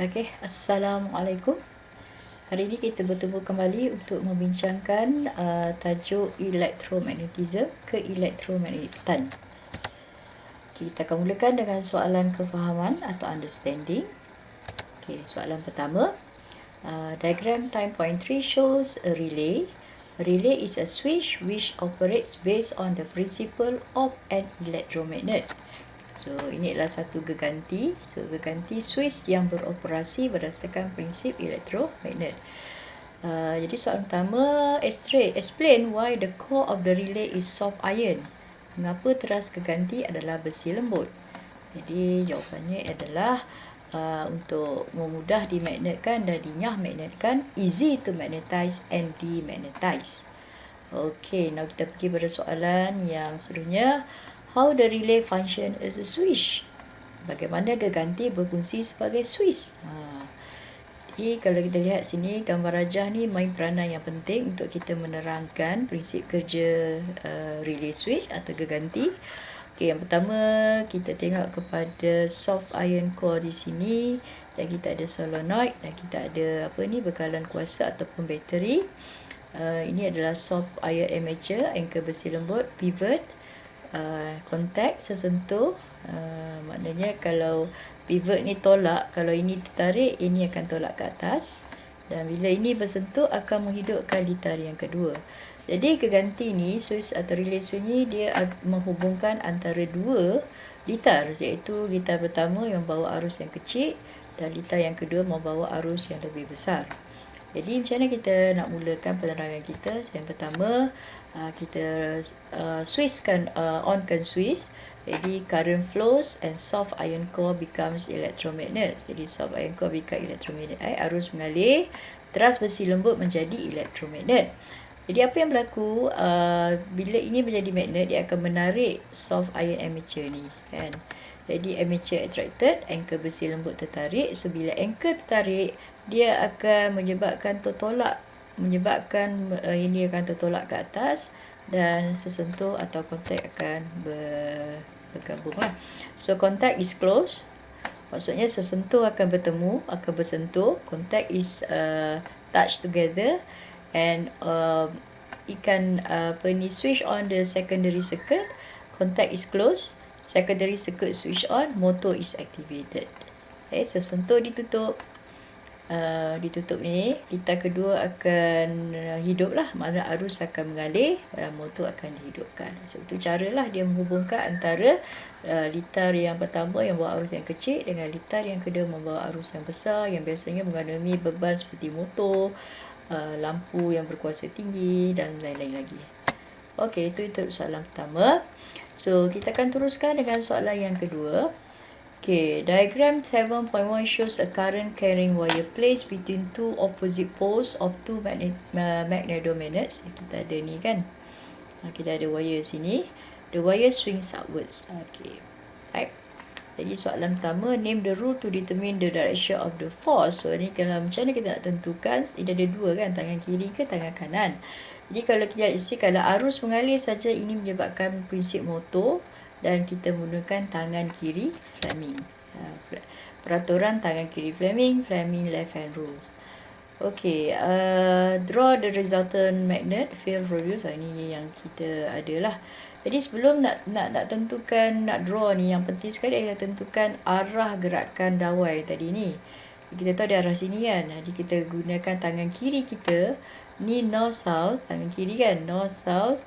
Okey, Assalamualaikum. Hari ini kita bertemu kembali untuk membincangkan tajuk elektromagnetism ke elektromagnetan. Kita akan mulakan dengan soalan kefahaman atau understanding. Okey, soalan pertama. Diagram time point 3 shows a relay. A relay is a switch which operates based on the principle of an electromagnet. So, ini adalah satu geganti. So, geganti switch yang beroperasi berdasarkan prinsip elektromagnet. Jadi soalan pertama, explain why the core of the relay is soft iron. Mengapa teras geganti adalah besi lembut? Jadi jawapannya adalah untuk memudah dimagnetkan dan dinyah magnetkan, easy to magnetize and demagnetize. Okey, now kita pergi pada soalan yang seterusnya. How the relay function as a switch? Bagaimana geganti berfungsi sebagai switch? Jadi kalau kita lihat sini, gambar rajah ni main peranan yang penting untuk kita menerangkan prinsip kerja relay switch atau geganti. Okey, yang pertama kita tengok kepada soft iron core di sini, dan kita ada solenoid dan kita ada bekalan kuasa ataupun bateri. Ini adalah soft iron armature, anchor besi lembut, pivot, kontak sesentuh. Maknanya kalau pivot ni tolak, kalau ini tertarik, ini akan tolak ke atas, dan bila ini bersentuh akan menghidupkan litar yang kedua. Jadi geganti ni, switch atau relay switch ni, dia menghubungkan antara dua litar, iaitu litar pertama yang membawa arus yang kecil dan litar yang kedua membawa arus yang lebih besar. Jadi macam mana kita nak mulakan penerangan kita? Yang pertama, kita onkan switch. Jadi current flows and soft iron core becomes electromagnet. Jadi soft iron core become electromagnet. Arus mengalir, teras besi lembut menjadi elektromagnet. Jadi apa yang berlaku bila ini menjadi magnet, dia akan menarik soft iron armature ni, kan? Jadi armature attracted, anchor besi lembut tertarik. So bila anchor tertarik, dia akan menyebabkan ini akan tertolak ke atas, dan sesentuh atau kontak akan bergabung lah. So contact is close, maksudnya sesentuh akan bersentuh. Contact is touch together, and switch on the secondary circuit. Contact is close, secondary circuit switch on, motor is activated. Sesentuh ditutup. Ditutup ni, litar kedua akan hidup lah, mana arus akan mengalir dan motor akan dihidupkan. So itu caralah dia menghubungkan antara litar yang pertama yang membawa arus yang kecil dengan litar yang kedua membawa arus yang besar, yang biasanya mengandungi beban seperti motor, lampu yang berkuasa tinggi dan lain-lain lagi. Okey, itu soalan pertama. So kita akan teruskan dengan soalan yang kedua. Okay, diagram 7.1 shows a current carrying wire placed between two opposite poles of two magnetomagnets. Kita ada ni kan, kita ada wire sini. The wire swings upwards. Okay, right. Jadi soalan pertama, name the rule to determine the direction of the force. So ni kalau macam mana kita nak tentukan, ini ada dua kan, tangan kiri ke tangan kanan. Jadi kalau kita lihat kalau arus mengalir saja, ini menyebabkan prinsip motor, dan kita menggunakan tangan kiri Fleming. Peraturan tangan kiri Fleming left hand rules. Okay, draw the resultant magnet field produce. Ini yang kita ada lah. Jadi sebelum nak tentukan, nak draw ni, yang penting sekali adalah tentukan arah gerakan dawai tadi ni. Kita tahu di arah sini kan. Jadi kita gunakan tangan kiri kita. Ni north south, tangan kiri kan, north south.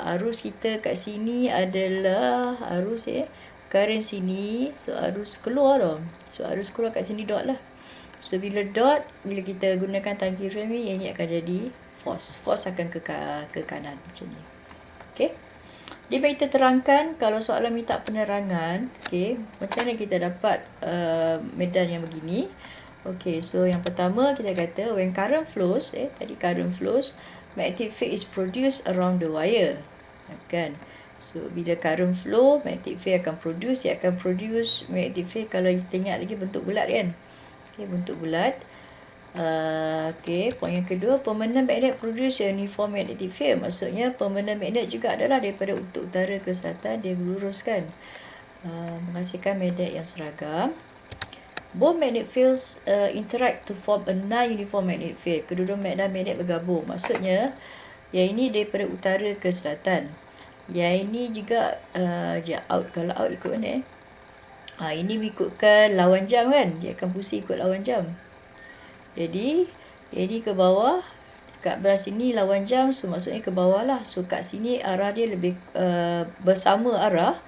Arus kita kat sini adalah arus current sini. So arus keluar tau. So arus keluar kat sini dot lah. So bila dot, bila kita gunakan tangan kiri ni, ini akan jadi force. Force akan ke kanan macam ni. Okey. Jadi mari kita terangkan, kalau soalan minta penerangan, okey, macam mana kita dapat medan yang begini. Okey, so yang pertama kita kata when current flows, tadi current flows, magnetic field is produced around the wire, kan? So bila current flow, magnetic field akan produce, magnetic field. Kalau kita ingat lagi bentuk bulat kan, bentuk bulat. Poin yang kedua, permanent magnet produce uniform magnetic field. Maksudnya permanent magnet juga adalah daripada utara ke selatan, dia berlurus kan, menghasilkan magnet yang seragam. Both magnetic fields interact to form a non-uniform magnetic field. Kedua-dua medan magnet bergabung. Maksudnya, yang ini daripada utara ke selatan. Yang ini juga kalau out ikut mana ini ikutkan lawan jam kan. Dia akan pusing ikut lawan jam. Jadi, ini ke bawah. Kat belah sini lawan jam, so maksudnya ke bawah lah. So kat sini arah dia lebih bersama arah.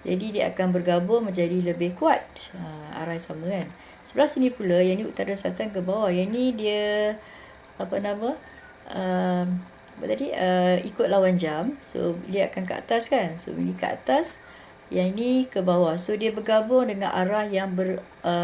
Jadi dia akan bergabung menjadi lebih kuat. Arah sama kan. Sebelah sini pula, yang ni utara selatan ke bawah. Yang ni dia ikut lawan jam. So dia akan ke atas kan. So ini ke atas, yang ni ke bawah. So dia bergabung dengan arah yang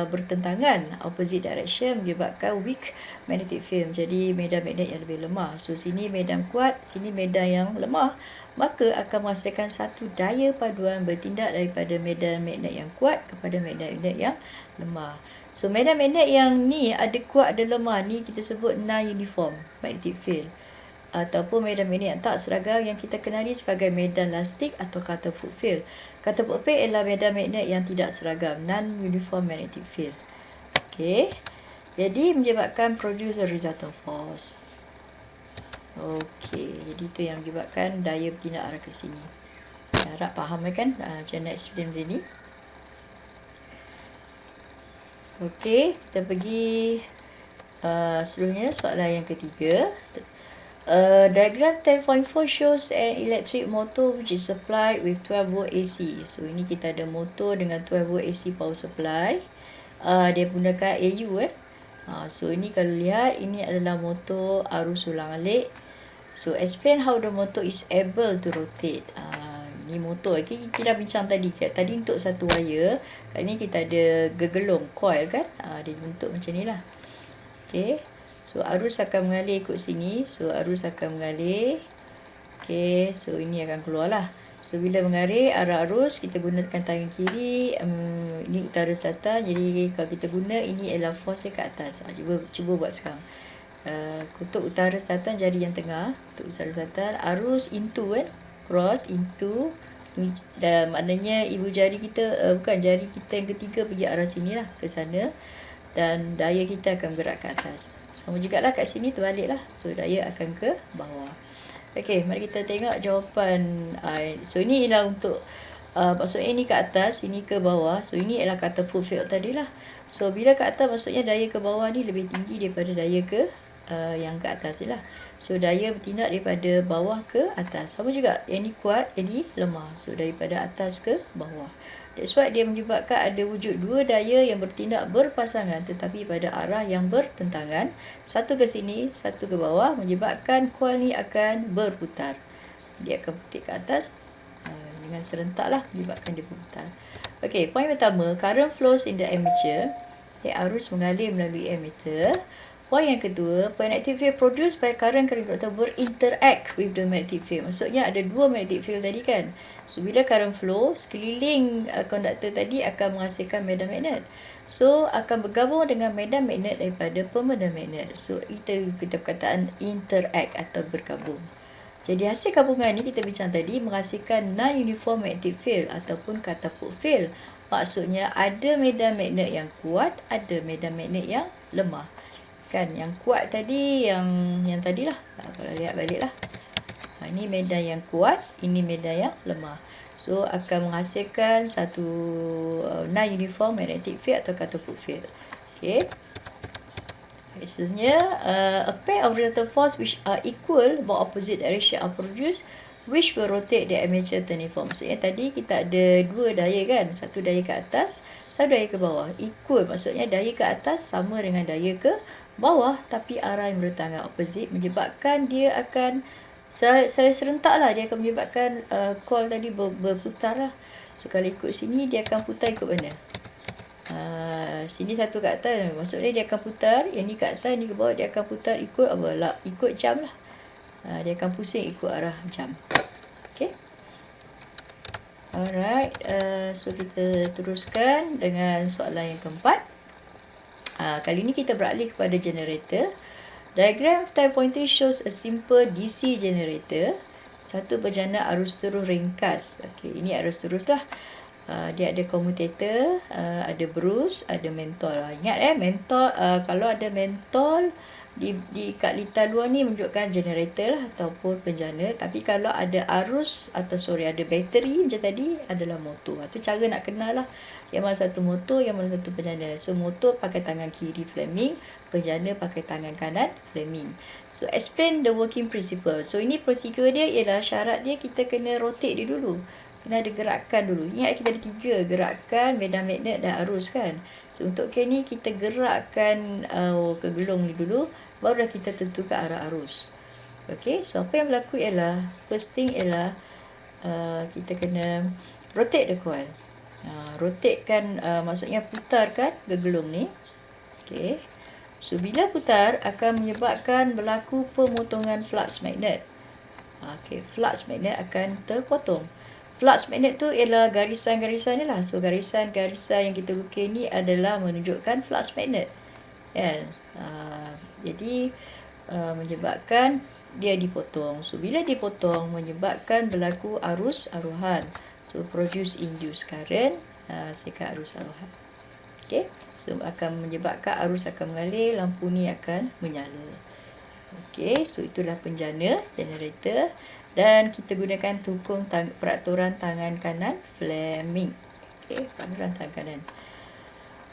bertentangan, opposite direction, menyebabkan weak magnetic field. Jadi medan magnet yang lebih lemah. So sini medan kuat, sini medan yang lemah. Maka akan menghasilkan satu daya paduan bertindak daripada medan magnet yang kuat kepada medan magnet yang lemah. So medan magnet yang ni ada kuat ada lemah ni kita sebut non-uniform magnetic field. Ataupun medan magnet yang tak seragam yang kita kenali sebagai medan lastik atau Rutherford field. Rutherford field ialah medan magnet yang tidak seragam, non-uniform magnetic field. Okey. Jadi menyebabkan produce a resultant force. Okey, jadi itu yang menyebabkan daya bertindak arah ke sini. Harap faham kan? Macam nak explain macam ni. Okey, kita pergi seterusnya soalan yang ketiga. Diagram 10.4 shows an electric motor which is supplied with 12 volt AC. So ini kita ada motor dengan 12 volt AC power supply. Dia gunakan AU so ini kalau lihat, ini adalah motor arus ulang-alik. So explain how the motor is able to rotate. Ni motor kita dah bincang tadi. Tadi untuk satu wire, kat ni kita ada gegelung coil kan. Dia bentuk macam ni lah. Okay, so arus akan mengalir ikut sini. So arus akan mengalir. Okay, so ini akan keluar lah. So bila mengalir arah arus, kita gunakan tangan kiri. Ini utara selatan. Jadi kalau kita guna, ini adalah force kat atas. Cuba buat sekarang. Kutub utara selatan, jari yang tengah. Kutub utara selatan, arus into cross into. Dan maknanya ibu jari kita, bukan jari kita yang ketiga pergi arah sini lah, ke sana. Dan daya kita akan bergerak ke atas. Sama juga lah kat sini terbalik lah. So daya akan ke bawah. Okey, mari kita tengok jawapan. So ini ialah untuk maksudnya ini ke atas, ini ke bawah. So ini ialah kata full field tadi lah. So bila ke atas, maksudnya daya ke bawah ni lebih tinggi daripada daya ke yang ke atas ni lah. So daya bertindak daripada bawah ke atas. Sama juga, yang ni kuat, yang ni lemah. So daripada atas ke bawah. That's why dia menyebabkan ada wujud dua daya yang bertindak berpasangan tetapi pada arah yang bertentangan. Satu ke sini, satu ke bawah, menyebabkan coil ni akan berputar. Dia akan putar ke atas dengan serentak lah, menyebabkan dia berputar. Okey, poin pertama, current flows in the armature. Arus mengalir melalui ammeter. Poin yang kedua, magnetic field produced by current conductor berinteract with the magnetic field. Maksudnya ada dua magnetic field tadi kan. So bila current flow, sekeliling konduktor tadi akan menghasilkan medan magnet. So akan bergabung dengan medan magnet daripada pemedan magnet. So itu kita perkataan interact atau bergabung. Jadi hasil gabungan ni kita bincang tadi menghasilkan non-uniform magnetic field ataupun Rutherford field. Maksudnya ada medan magnet yang kuat, ada medan magnet yang lemah. Kan yang kuat tadi yang tadilah. Kalau lihat baliklah. Ini medan yang kuat, ini medan yang lemah. So akan menghasilkan satu non-uniform magnetic field atau Rutherford field. Okey. Maksudnya a pair of resultant force which are equal but opposite direction are produced which will rotate the armature turning force. Maksudnya tadi kita ada dua daya kan. Satu daya ke atas, satu daya ke bawah. Equal maksudnya daya ke atas sama dengan daya ke bawah tapi arah yang bertentangan opposite menyebabkan dia akan serentak lah. Dia akan menyebabkan coil tadi berputar lah. So kalau ikut sini dia akan putar ikut mana? Sini satu ke atas, maksudnya dia akan putar. Yang ni ke atas, ni ke bawah, dia akan putar ikut apa lah? Ikut jam lah. Dia akan pusing ikut arah jam. Okay. Alright, so kita teruskan dengan soalan yang keempat. Kali ini kita beralih kepada generator. Diagram 10.3 shows a simple DC generator. Satu berjana arus terus ringkas. Okey, ini arus terus lah. dia ada commutator, ada brush, ada mentol. Ingat mentol, kalau ada mentol di kat litar luar ni menunjukkan generator lah, ataupun penjana. Tapi kalau ada arus atau ada bateri macam tadi adalah motor. Itu cara nak kenal lah yang mana satu motor, yang mana satu penjana. So motor pakai tangan kiri Fleming, penjana pakai tangan kanan Fleming. So explain the working principle. So ini prosedur dia ialah syarat dia kita kena rotate dia dulu. Kena ada gerakan dulu. Ingat kita ada 3 gerakan, medan magnet dan arus kan. So untuk ni kita gerakkan kegelung ni dulu, barulah kita tentukan arah arus. Okay, so apa yang berlaku ialah first thing ialah kita kena rotate the coil. Rotate kan maksudnya putarkan gegelung ni. Okay. So bila putar akan menyebabkan berlaku pemotongan flux magnet. Okay, flux magnet akan terpotong. Flux magnet tu ialah garisan-garisan ni lah. So garisan-garisan yang kita lukis ni adalah menunjukkan flux magnet. Kan? Jadi menyebabkan dia dipotong. So bila dipotong menyebabkan berlaku arus aruhan. So produce induced current, hasilkan arus aruhan. Okay. So akan menyebabkan arus akan mengalir, lampu ni akan menyala. Okay, so itulah penjana, generator. Dan kita gunakan tukung peraturan tangan kanan Fleming. Okay, peraturan tangan kanan.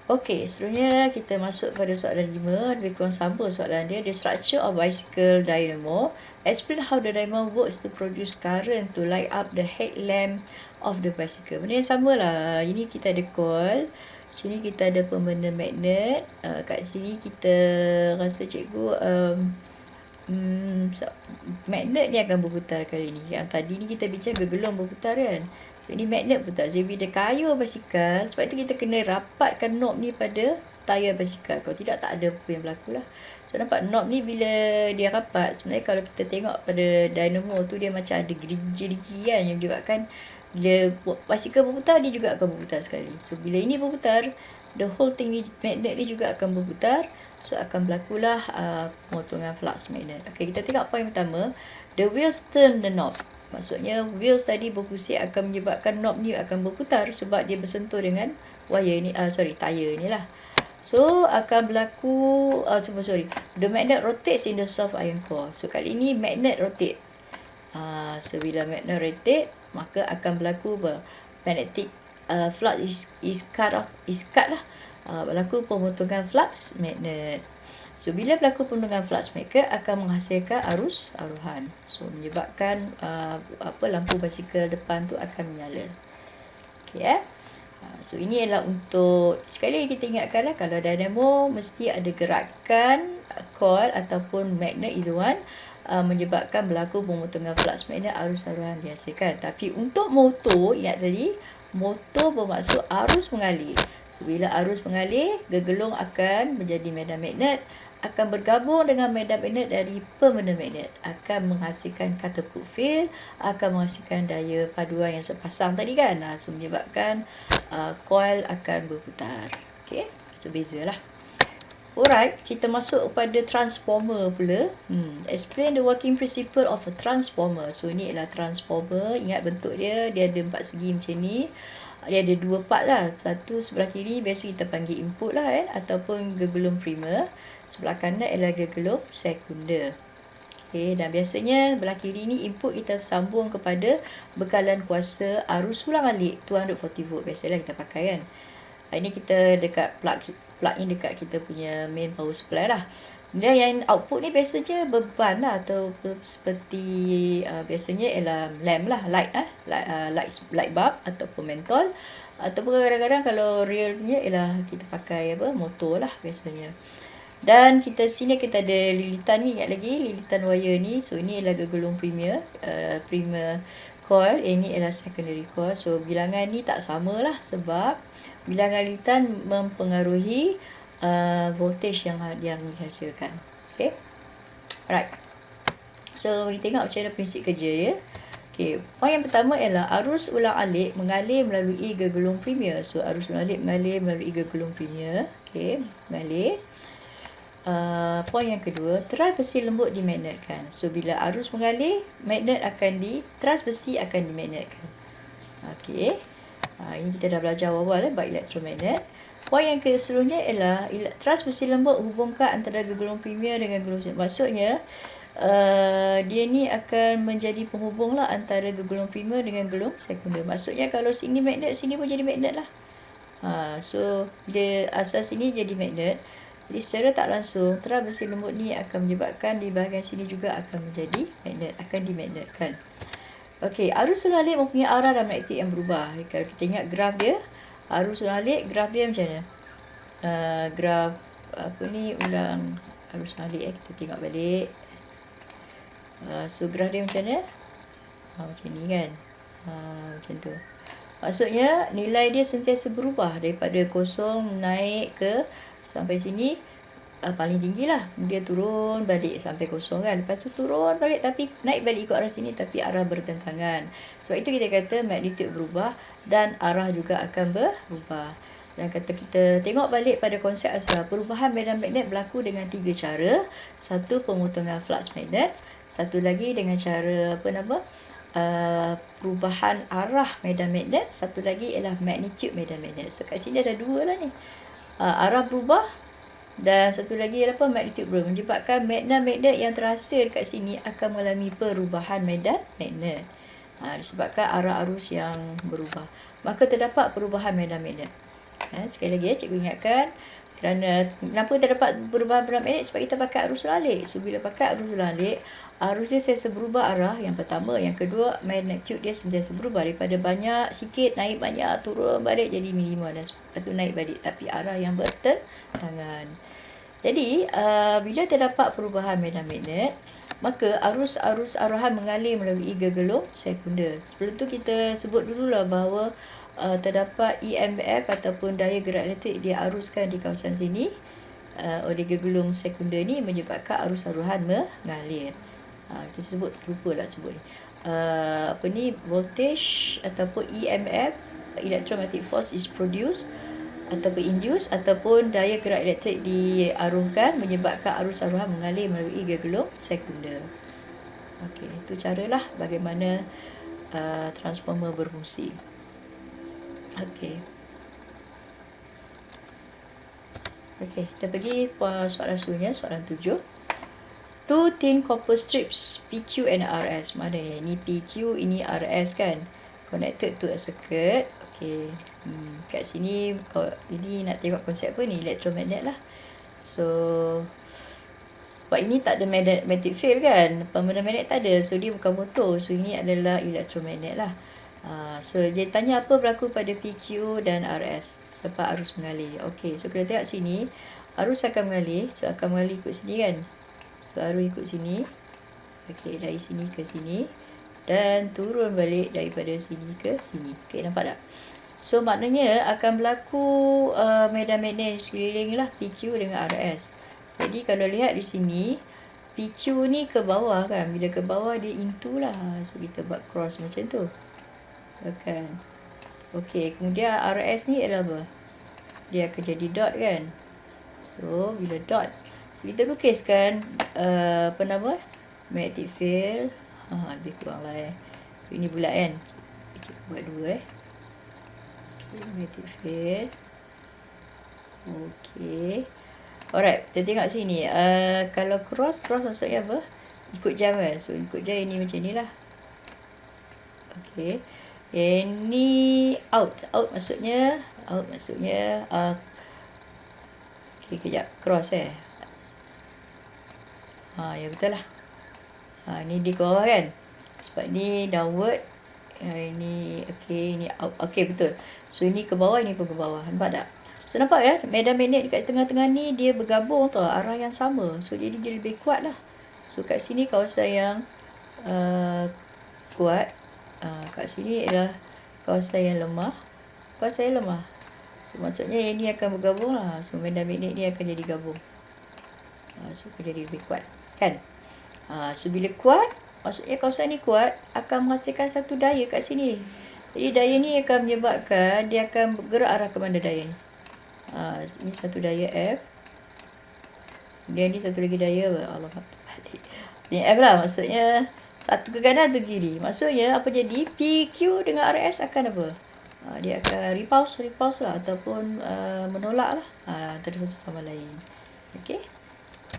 Okay, seterusnya kita masuk pada soalan 5. Lebih kurang sama soalan dia. The structure of bicycle dynamo. Explain how the dynamo works to produce current to light up the headlamp of the bicycle. Benda yang sama lah. Ini kita ada coil. Sini kita ada pembenda magnet. Kat sini kita rasa cikgu magnet ni akan berputar kali ni. Yang tadi ni kita bincang gegelung berputar kan. So ini magnet putar. Jadi bila kayuh basikal, sebab itu kita kena rapatkan knob ni pada tayar basikal. Kalau tidak tak ada apa yang berlaku lah. So nampak knob ni bila dia rapat, sebenarnya kalau kita tengok pada dynamo tu dia macam ada gerigi-gerigi kan, yang menyebabkan bila basikal berputar dia juga akan berputar sekali. So bila ini berputar, the whole thing ni, magnet ni juga akan berputar. So akan berlakulah pemotongan flux magnet. Okay, kita tengok poin pertama. The wheels turn the knob. Maksudnya wheels tadi berfungsi akan menyebabkan knob ni akan berputar sebab dia bersentuh dengan wire ni, tayar ni lah. So akan berlaku the magnet rotates in the soft iron core. So kali ini magnet rotate. So bila magnet rotate, maka akan berlaku magnetic flux is cut lah. Berlaku pemotongan flux magnet. So bila berlaku pemotongan flux magnet akan menghasilkan arus aruhan. So menyebabkan lampu basikal depan tu akan menyala. Okey so ini adalah untuk sekali lagi kita ingatkanlah, kalau dynamo mesti ada gerakan coil ataupun magnet is one menyebabkan berlaku pemotongan flux magnet, arus aruhan dihasilkan. Tapi untuk motor, ingat tadi motor bermaksud arus mengalir. So, bila arus mengalir, gegelung akan menjadi medan magnet, akan bergabung dengan medan magnet dari pembenda magnet, akan menghasilkan catapult field, akan menghasilkan daya paduan yang sepasang tadi kan. So menyebabkan coil akan berputar. Okay, so bezalah. Alright, kita masuk pada transformer pula. Explain the working principle of a transformer. So ni ialah transformer. Ingat bentuk dia ada 4 segi macam ni. Dia ada 2 part lah. Satu sebelah kiri biasa kita panggil input lah ataupun gegelung primer. Sebelah kanan ialah gegelung sekunder. Okay, dan biasanya belah kiri ni input kita sambung kepada bekalan kuasa arus ulang alik 240 volt. Biasalah kita pakai kan. Ini kita dekat plug in dekat kita punya main power supply lah. Dan yang output ni biasanya beban lah, atau seperti biasanya ialah lamp lah, light bulb ataupun mentol, ataupun kadang-kadang kalau realnya ialah kita pakai motor lah biasanya. Dan sini kita ada lilitan ni, ingat lagi lilitan wire ni. So ini ialah gegelung primer coil, ini ialah secondary coil. So bilangan ni tak sama lah sebab bilangan lilitan mempengaruhi voltage yang dihasilkan. Okay, alright. So kita tengok macam mana prinsip kerja dia. Okay, poin yang pertama ialah arus ulang alik mengalir melalui gegelung primer. So arus ulang alik mengalir melalui gegelung primer. Okay, mengalir. Poin yang kedua, teras besi lembut dimagnetkan. So bila arus mengalir, magnet akan teras besi akan dimagnetkan. Okay. Ini kita dah belajar awal bab elektromagnet. Poin yang keseluruhnya ialah transmisi lembut hubungkan antara gelombang primer dengan gelombang. Maksudnya dia ni akan menjadi penghubung lah antara gelombang primer dengan gelombang sekunder. Maksudnya kalau sini magnet, sini pun jadi magnet lah. So dia asas sini jadi magnet. Jadi secara tak langsung transmisi lembut ni akan menyebabkan di bahagian sini juga akan menjadi magnet, akan dimagnetkan. Okey, arus sulalit mempunyai arah dan magnetik yang berubah. Kalau kita ingat graf dia, arus sulalit graf dia macam mana? Graf apa ni, ulang arus sulalit kita tengok balik. So graf dia macam mana? Macam ni kan. Macam tu. Maksudnya nilai dia sentiasa berubah daripada kosong naik ke sampai sini. Paling tinggi lah, dia turun balik sampai kosong kan, lepas tu turun balik tapi naik balik ikut arah sini tapi arah bertentangan. Sebab itu kita kata magnetik berubah dan arah juga akan berubah. Dan kata kita tengok balik pada konsep asal, perubahan medan magnet berlaku dengan 3 cara. Satu, pemotongan flux magnet. Satu lagi dengan cara perubahan arah medan magnet. Satu lagi ialah magnitude medan magnet. So kat sini ada 2 lah ni, arah berubah. Dan satu lagi ialah magnitude berubah, menyebabkan medan magnet yang terhasil kat sini akan mengalami perubahan medan magnet. Disebabkan arah arus yang berubah, maka terdapat perubahan medan magnet. Sekali lagi cikgu ingatkan, kerana kenapa terdapat perubahan medan magnet? Sebab kita pakai arus sulalit. So bila pakai arus sulalit, arus dia sentiasa berubah arah, yang pertama. Yang kedua, magnitude dia sentiasa berubah daripada banyak sikit naik banyak, turun balik jadi minima, dan lepas tu naik balik tapi arah yang bertentangan. Jadi bila terdapat perubahan medan magnet, maka arus-arus arahan mengalir melalui gegelung sekunder. Sebelum tu kita sebut dululah bahawa terdapat EMF ataupun daya gerak elektrik dia aruskan di kawasan sini oleh gegelung sekunder ni, menyebabkan arus arahan mengalir. Kita sebut, lupa nak sebut ni, voltage ataupun EMF, electromagnetic force is produced ataupun induce, ataupun daya gerak elektrik diarahkan menyebabkan arus arahan mengalir melalui gegelung sekunder. Okey, itu caralah bagaimana transformer berfungsi. Okey, kita pergi soalan sunya, soalan 7. Two thin copper strips PQ and RS. Mana ni? Ini PQ, ini RS kan, connected to a circuit. Okey, kat sini ini nak tengok konsep apa ni, elektromagnet lah. So sebab ini tak ada magnetic field kan, medan magnet tak ada, so dia bukan motor. So ini adalah elektromagnet lah. So dia tanya apa berlaku pada PQ dan RS sebab arus mengalir. Okey, so kita tengok sini, arus akan mengalir. So akan mengalir ikut sini kan. So arus ikut sini. Okey, dari sini ke sini dan turun balik daripada sini ke sini. Okey, nampak tak? So maknanya akan berlaku medan magnet sekeliling lah PQ dengan RS. Jadi kalau lihat di sini, PQ ni ke bawah kan, bila ke bawah dia into lah. So kita buat cross macam tu. Kan. Okey, kemudian RS ni adalah apa? Dia akan jadi dot kan. So bila dot, so kita lukiskan magnetic field. Lebih kurang lah So ini bulat kan. Kita buat 2 magnetic field. Okey. Alright, kita tengok sini. Kalau cross maksudnya apa? Ikut jam kan. So ikut jam ini macam ni lah. Okey. Ini out maksudnya okey, kejap, cross ya betul lah. Ni di bawah kan, sebab ni downward. Ini okey, ini out. Okey, betul. So ini ke bawah, ini pun ke bawah. Nampak tak? So nampak ya, medan magnet dekat tengah-tengah ni dia bergabung tau, arah yang sama. So jadi dia lebih kuat lah. So kat sini kawasan yang kuat, kat sini adalah kawasan yang lemah. So maksudnya yang ni akan bergabung lah. So medan magnet ni akan jadi gabung. So akan jadi lebih kuat kan. So bila kuat, maksudnya kawasan ni kuat, akan menghasilkan satu daya kat sini. Jadi daya ni akan menyebabkan dia akan bergerak arah ke mana daya ni. Ini satu daya F. Kemudian ni satu lagi daya Allah. Ini F lah, maksudnya satu ke kanan, satu ke kiri. Maksudnya apa jadi? PQ dengan RS akan apa? dia akan repulse lah ataupun menolak lah antara satu sama lain. Okey.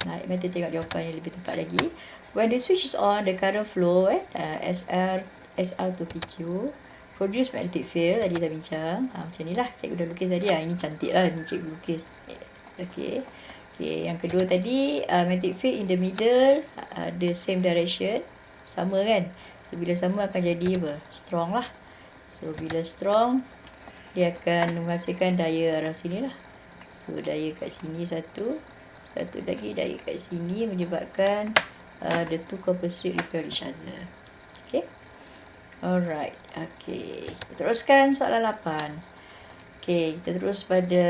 Nah, mari tengok jawapan yang lebih tepat lagi. When the switch is on, the current flow SR to PQ produce magnetic field. Tadi dah bincang. Macam ni lah. Cikgu dah lukis tadi. Ini cantik lah. Ini cikgu lukis. Okey. Okay, yang kedua tadi magnetic field in the middle, the same direction. Sama kan? So, bila sama akan jadi apa? Strong lah. So, bila strong, dia akan menghasilkan daya arah sini lah. So, daya kat sini satu lagi daya kat sini menyebabkan the two copper strip repel each other. Okay. Alright. Okay. Teruskan soalan 8. Okay, kita terus pada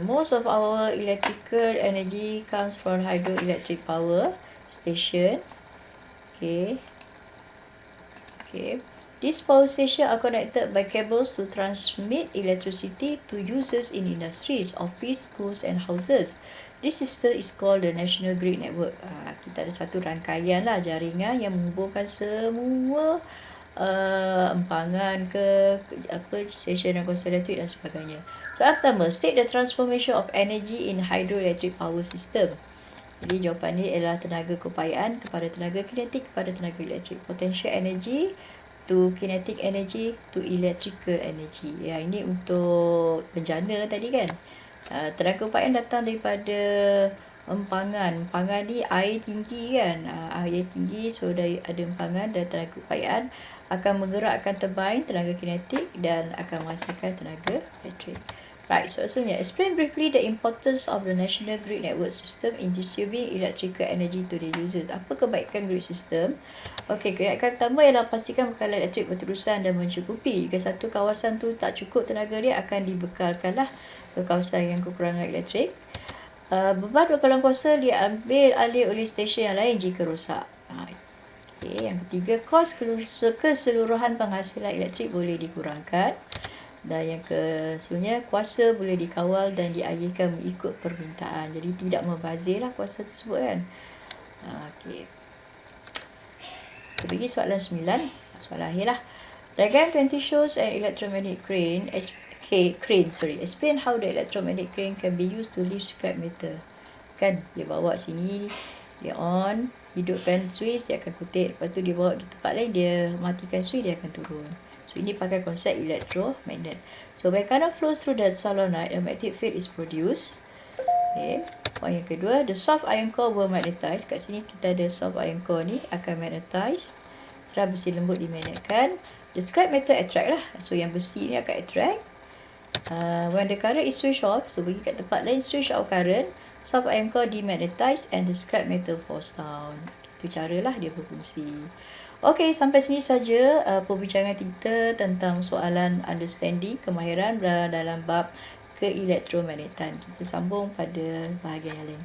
most of our electrical energy comes from hydroelectric power station. Okay. These power stations are connected by cables to transmit electricity to users in industries, office, schools and houses. This system is called the National Grid Network. Kita ada satu rangkaian lah jaringan yang menghubungkan semua empangan ke stesen dan kawasan elektrik dan sebagainya. Soalan pertama, state the transformation of energy in hydroelectric power system. Jadi jawapan ni ialah tenaga keupayaan kepada tenaga kinetik kepada tenaga elektrik. Potential energy to kinetic energy to electrical energy. Ya, ini untuk bencana tadi kan. Tenaga keupayaan datang daripada empangan. Empangan ni air tinggi kan. Air tinggi, so ada empangan dan tenaga keupayaan akan menggerakkan turbine tenaga kinetik dan akan menghasilkan tenaga elektrik. Right, so selanjutnya, explain briefly the importance of the National Grid Network System in distributing electrical energy to the users. Apa kebaikan grid system? Okey, kebaikan pertama ialah pastikan bekalan elektrik berterusan dan mencukupi. Jika satu kawasan tu tak cukup tenaga dia, akan dibekalkanlah ke kawasan yang kekurangan elektrik. Beban bekalan kuasa diambil alih oleh stesen yang lain jika rosak. Okay, yang ketiga, kos keseluruhan penghasilan elektrik boleh dikurangkan. Dan yang selanjutnya, kuasa boleh dikawal dan dialihkan mengikut permintaan. Jadi tidak membazirlah kuasa tersebut kan. Okey. Kita pergi soalan 9. Soalan akhir lah. Diagram 20 shows an electromagnetic crane. Explain how the electromagnetic crane can be used to lift scrap metal. Kan, dia bawa sini, dia on, hidupkan switch, dia akan kutip. Lepas tu dia bawa di tempat lain, dia matikan switch, dia akan turun. So, ini pakai konsep electromagnet. So, when current flows through the solenoid, a magnetic field is produced. Okay. Point yang kedua, the soft iron core will magnetize. Kat sini kita ada soft iron core ni akan magnetize. Terang besi lembut dimagnetkan. The scrap metal attract lah. So, yang besi ni akan attract. When the current is switched off, so pergi kat tempat lain, switch off current, soft iron core demagnetize and the scrap metal falls down. Itu caralah dia berfungsi. Okey, sampai sini saja perbincangan kita tentang soalan understanding, kemahiran dalam bab keelektromagnetan. Kita sambung pada bahagian yang lain.